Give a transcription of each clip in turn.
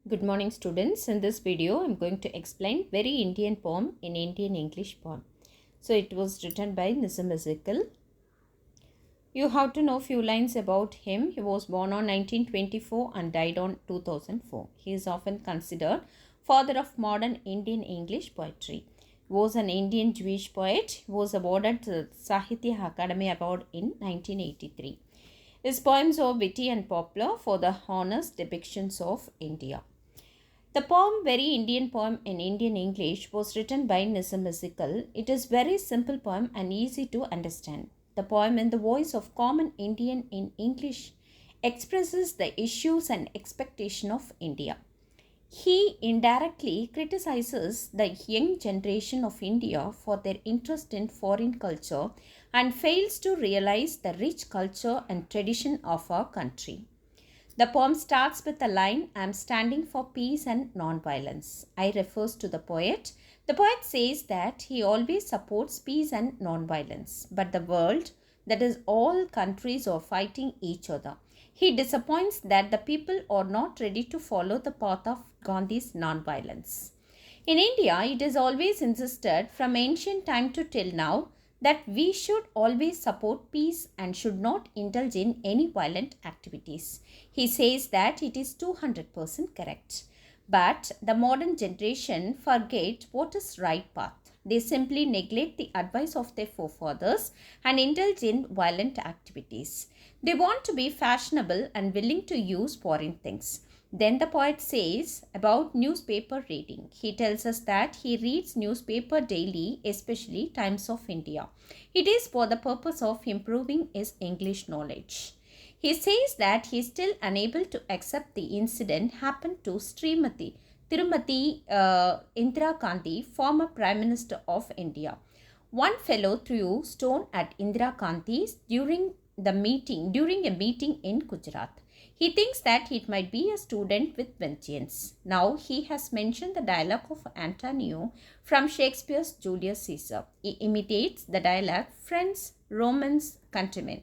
Good morning students. In this video I am going to explain very Indian poem in Indian English poem. So it was written by Nissim Ezekiel. You have to know few lines about him. He was born on 1924 and died on 2004. He is often considered father of modern Indian English poetry. He was an Indian Jewish poet. He was awarded the Sahitya Akademi Award in 1983. His poems are witty and popular for the honest depictions of India. The poem, Very Indian Poem in Indian English, was written by Nissim Ezekiel. It is very simple poem and easy to understand. The poem, in the voice of common Indian in English, expresses the issues and expectation of India. He indirectly criticizes the young generation of India for their interest in foreign culture and fails to realize the rich culture and tradition of our country. The poem starts with the line, I am standing for peace and non-violence. I refers to the poet. The poet says that he always supports peace and non-violence. But the world, that is all countries, are fighting each other. He disappoints that the people are not ready to follow the path of Gandhi's non-violence. In India, it is always insisted from ancient time to till now that we should always support peace and should not indulge in any violent activities. He says that it is 200% correct. But the modern generation forget what is right path. They simply neglect the advice of their forefathers and indulge in violent activities. They want to be fashionable and willing to use foreign things. Then the poet says about newspaper reading. He tells us that he reads newspaper daily, especially Times of India. It is for the purpose of improving his English knowledge. He says that he is still unable to accept the incident happened to Tirumati Indira Gandhi, former Prime Minister of India. One fellow threw stone at Indira Gandhi during a meeting in Gujarat. He thinks that it might be a student with vengeance. Now he has mentioned the dialogue of Antonio from Shakespeare's Julius Caesar. He imitates the dialogue, friends, Romans, countrymen.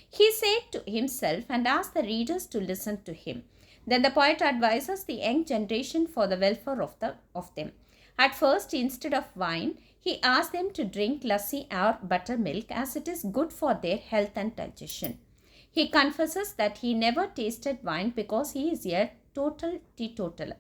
He said to himself and asked the readers to listen to him. Then the poet advises the young generation for the welfare of them. At first, instead of wine, he asks them to drink lassi or buttermilk as it is good for their health and digestion. He confesses that he never tasted wine because he is a total teetotaler.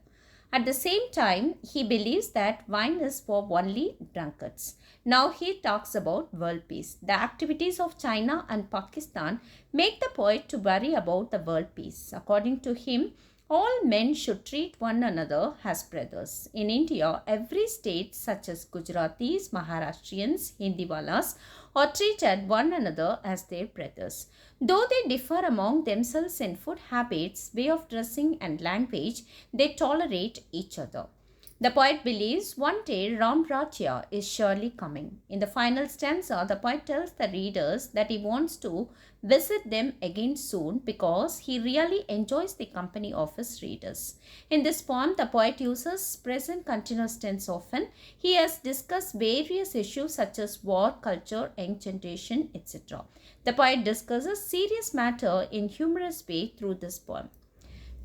At the same time, he believes that wine is for only drunkards. Now he talks about world peace. The activities of China and Pakistan make the poet to worry about the world peace. According to him, all men should treat one another as brothers. In India, every state such as Gujaratis, Maharashtrians, Hindiwalas are treated one another as their brothers. Though they differ among themselves in food habits, way of dressing and language, they tolerate each other. The poet believes one day Ram Rajya is surely coming. In the final stanza, the poet tells the readers that he wants to visit them again soon because he really enjoys the company of his readers. In this poem, the poet uses present continuous tense often. He has discussed various issues such as war, culture, young generation, etc. The poet discusses serious matter in humorous way through this poem.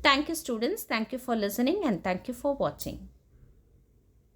Thank you students. Thank you for listening and thank you for watching.